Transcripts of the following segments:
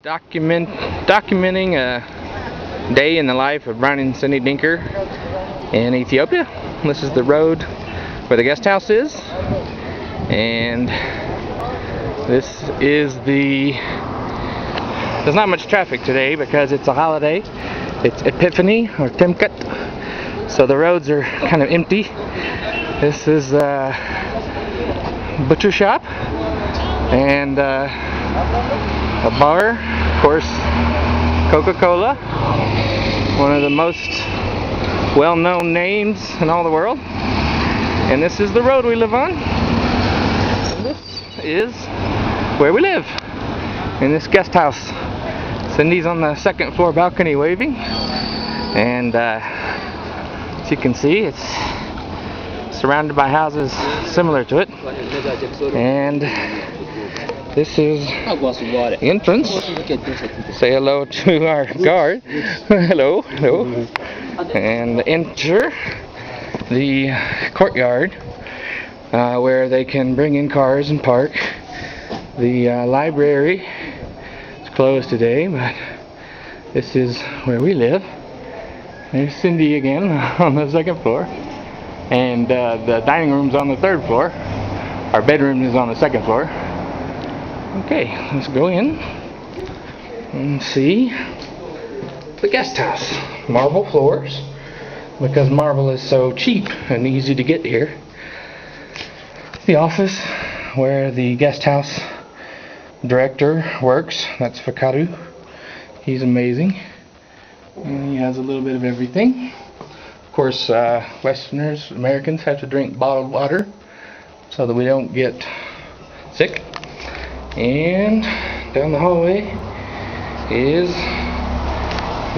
Documenting a day in the life of Brian and Cindy Dinker in Ethiopia. This is the road where the guest house is, and this is there's not much traffic today because it's a holiday. It's Epiphany or Timkat, so the roads are kind of empty. This is a butcher shop and a bar, of course, Coca-Cola, one of the most well-known names in all the world. And this is the road we live on. And this is where we live, in this guest house. Cindy's on the second floor balcony waving, and as you can see, it's surrounded by houses similar to it. And this is the entrance. Say hello to our guard. Hello, hello. And enter the courtyard where they can bring in cars and park. The library is closed today, but this is where we live. There's Cindy again on the second floor, and the dining room's on the third floor. Our bedroom is on the second floor. Okay, let's go in and see the guest house. Marble floors, because marble is so cheap and easy to get here. The office where the guest house director works, that's Fakaru. He's amazing. And he has a little bit of everything. Of course, Westerners, Americans have to drink bottled water so that we don't get sick. And down the hallway is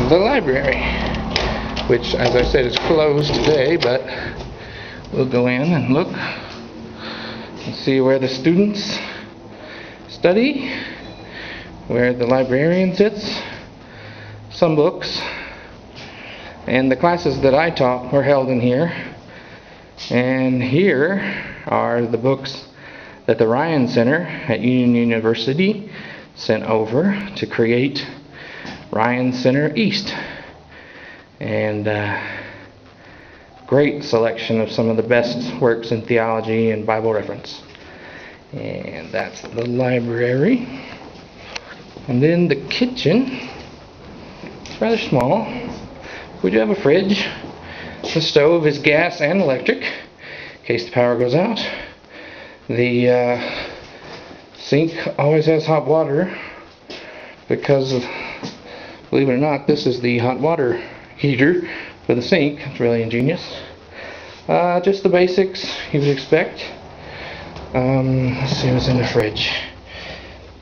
the library, which, as I said, is closed today, but we'll go in and look and see where the students study, where the librarian sits, some books, and the classes that I taught were held in here. And here are the books that the Ryan Center at Union University sent over to create Ryan Center East. And great selection of some of the best works in theology and Bible reference. And that's the library. And then the kitchen. It's rather small. We do have a fridge. The stove is gas and electric in case the power goes out. The sink always has hot water because, believe it or not, this is the hot water heater for the sink. It's really ingenious. Just the basics you would expect. Let's see what's in the fridge.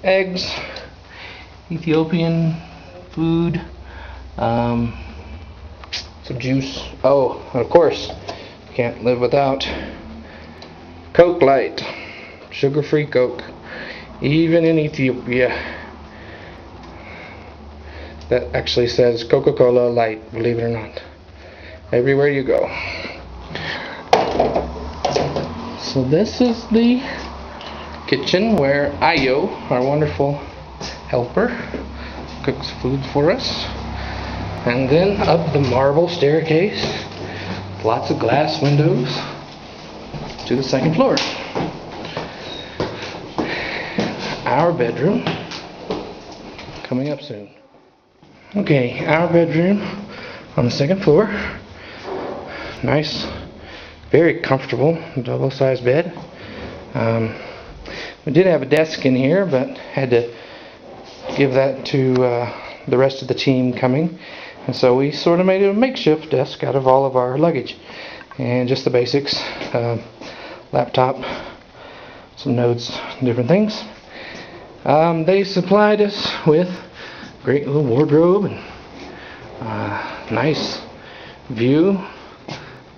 Eggs, Ethiopian food, some juice. Oh, of course, can't live without Coke Light, sugar-free Coke, even in Ethiopia. That actually says Coca-Cola Light, believe it or not, everywhere you go. So this is the kitchen where Ayo, our wonderful helper, cooks food for us. And then up the marble staircase, lots of glass windows, to the second floor. Our bedroom, coming up soon. Okay, our bedroom on the second floor. Nice, very comfortable, double-sized bed. We did have a desk in here, but had to give that to the rest of the team coming. And so we sort of made a makeshift desk out of all of our luggage. And just the basics, laptop, some notes, different things. They supplied us with a great little wardrobe and nice view,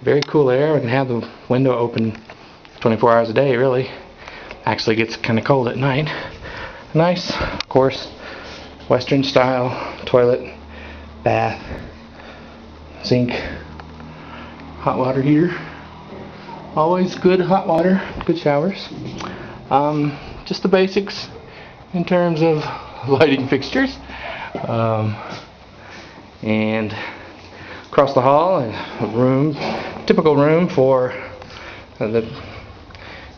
very cool air. We can have the window open 24 hours a day, really. Actually gets kind of cold at night. Nice, of course, Western style toilet, bath, sink, hot water heater. Always good hot water, good showers. Just the basics in terms of lighting fixtures. And across the hall, a room, typical room for the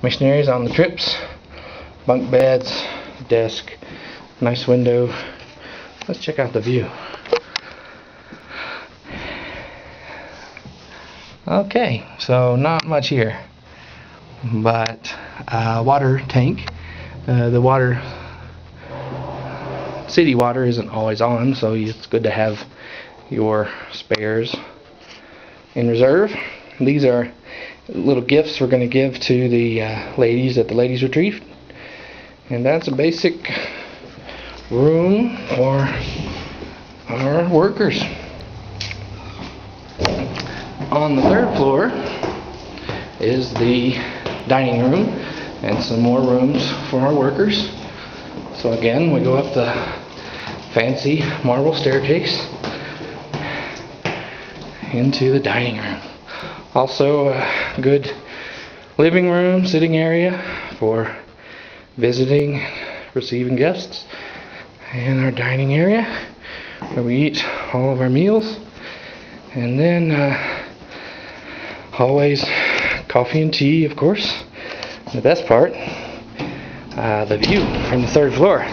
missionaries on the trips. Bunk beds, desk, nice window. Let's check out the view. Okay, so not much here, but water tank. The city water isn't always on, so it's good to have your spares in reserve. These are little gifts we're going to give to the ladies at the ladies retreat, and that's a basic room for our workers. On the third floor is the dining room and some more rooms for our workers. So again, we go up the fancy marble staircase into the dining room. Also a good living room, sitting area for visiting, receiving guests, and our dining area where we eat all of our meals. And then always coffee and tea, of course. The best part, the view from the third floor.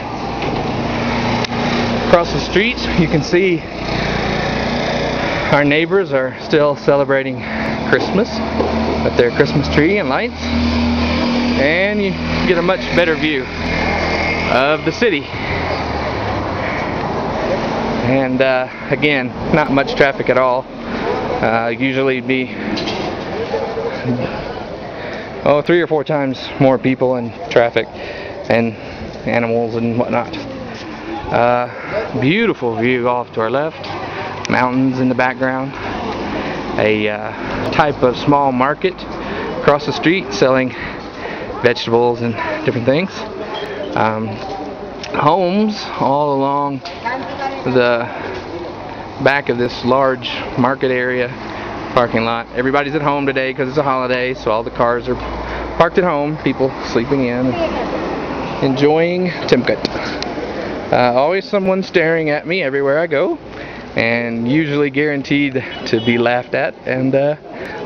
Across the street, you can see our neighbors are still celebrating Christmas with their Christmas tree and lights, and you get a much better view of the city. And again, not much traffic at all. Usually be 3 or 4 times more people and traffic and animals and whatnot. Beautiful view off to our left, mountains in the background, a type of small market across the street selling vegetables and different things. Homes all along the back of this large market area parking lot. Everybody's at home today because it's a holiday, so all the cars are parked at home, people sleeping in, enjoying Timkut. Always someone staring at me everywhere I go, and usually guaranteed to be laughed at and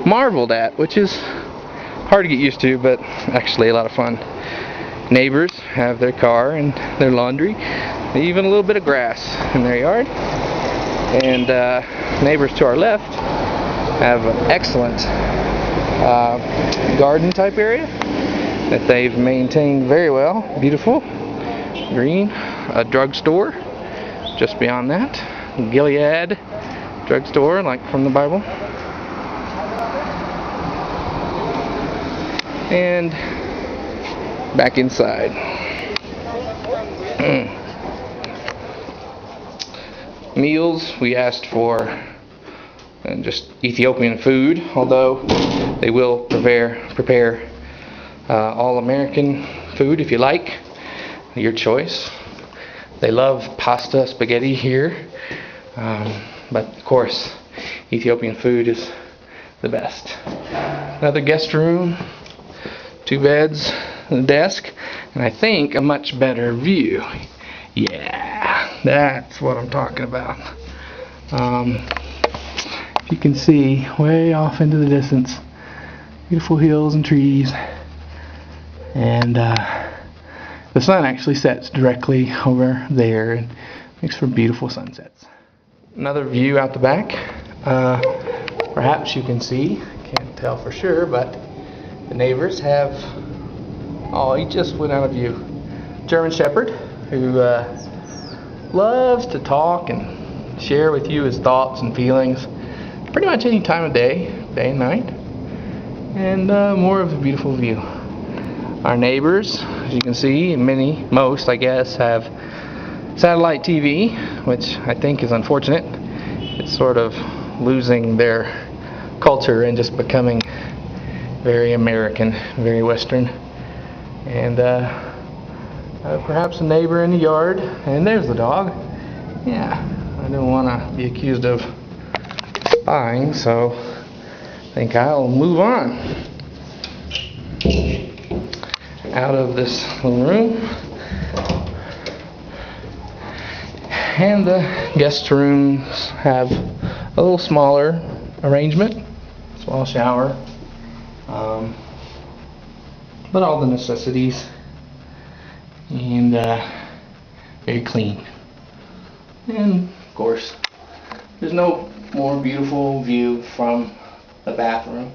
marveled at, which is hard to get used to, but actually a lot of fun. Neighbors have their car and their laundry, even a little bit of grass in their yard. And neighbors to our left have an excellent garden type area that they've maintained very well. Beautiful, green. A drugstore just beyond that. Gilead drugstore, like from the Bible. And back inside. Meals, we asked for just Ethiopian food, although they will prepare all American food if you like, your choice. They love pasta, spaghetti here, but of course Ethiopian food is the best. Another guest room, 2 beds, a desk, and I think a much better view. Yeah, that's what I'm talking about. If you can see way off into the distance, beautiful hills and trees, and the sun actually sets directly over there and makes for beautiful sunsets. Another view out the back. Perhaps you can see, can't tell for sure, but the neighbors have, oh, he just went out of view, German Shepherd, who loves to talk and share with you his thoughts and feelings pretty much any time of day and night, and more of a beautiful view. Our neighbors, as you can see, most I guess, have satellite TV, which I think is unfortunate. It's sort of losing their culture and just becoming very American, very Western. And perhaps a neighbor in the yard, and there's the dog. Yeah, I don't want to be accused of spying, so I think I'll move on out of this little room And the guest rooms have a little smaller arrangement, small shower, but all the necessities, and very clean. And of course, there's no more beautiful view from the bathroom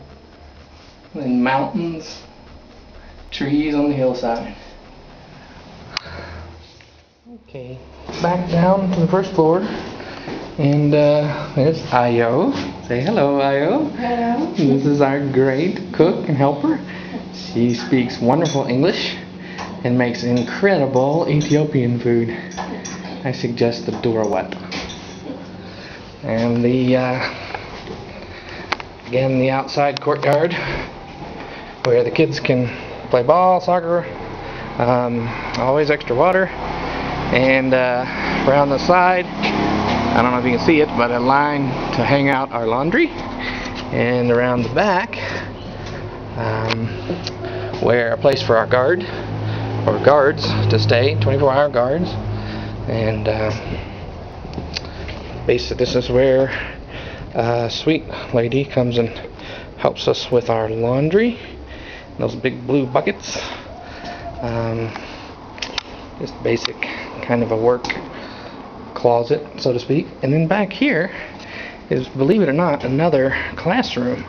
than mountains, trees on the hillside. Okay, back down to the first floor, and there's Ayo. Say hello, Ayo. Hello. This is our great cook and helper. She speaks wonderful English and makes incredible Ethiopian food. I suggest the Durawat. And the again, the outside courtyard where the kids can play ball, soccer, always extra water. And around the side, I don't know if you can see it, but a line to hang out our laundry. And around the back, where a place for our guards to stay, 24-hour guards. And basically, this is where a sweet lady comes and helps us with our laundry. Those big blue buckets. Just basic kind of a work closet, so to speak. And then back here is, believe it or not, another classroom,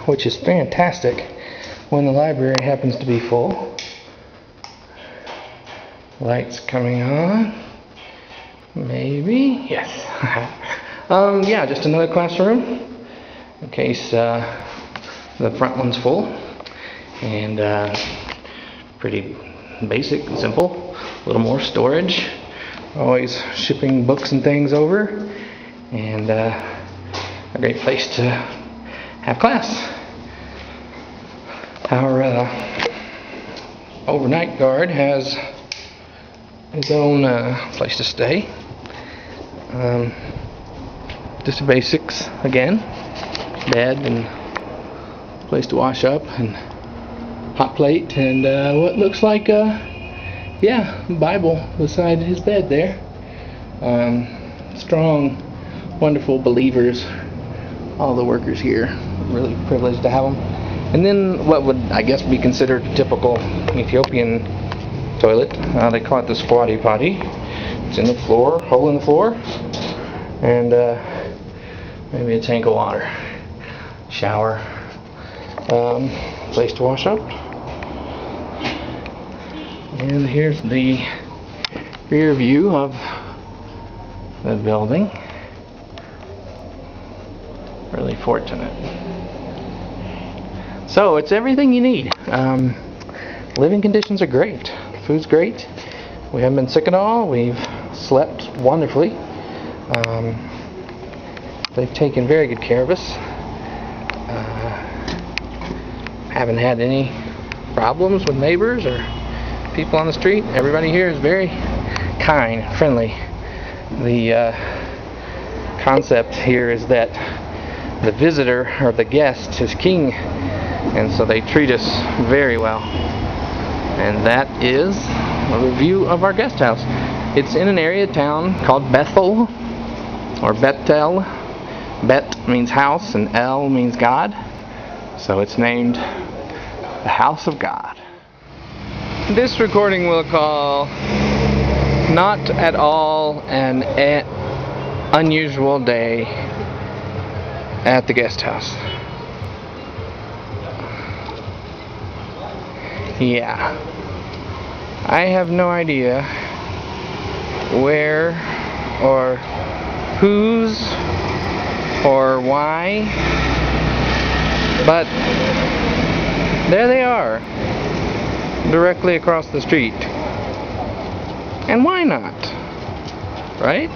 which is fantastic when the library happens to be full. Lights coming on. Maybe. Yes. Yeah, just another classroom in case the front one's full. And pretty basic and simple. A little more storage. Always shipping books and things over. And a great place to have class. Our overnight guard has his own place to stay. Just the basics again. Bed and place to wash up and hot plate and what looks like yeah, Bible beside his bed there. Strong, wonderful believers. All the workers here, really privileged to have them. And then what would, I guess, be considered a typical Ethiopian toilet. They call it the squatty potty. It's in the floor, hole in the floor, and maybe a tank of water. Shower. Place to wash up. And here's the rear view of the building. Really fortunate. So it's everything you need. Living conditions are great. Food's great. We haven't been sick at all. We've slept wonderfully. They've taken very good care of us. Haven't had any problems with neighbors or people on the street. Everybody here is very kind, friendly. The concept here is that the visitor or the guest is king, and so they treat us very well. And that is a review of our guest house. It's in an area of town called Bethel or Bethel. Bet means house and El means God, so it's named the House of God. This recording we'll call Not at All an Unusual Day at the Guest House. Yeah, I have no idea where or whose or why, but there they are, directly across the street. And why not? Right?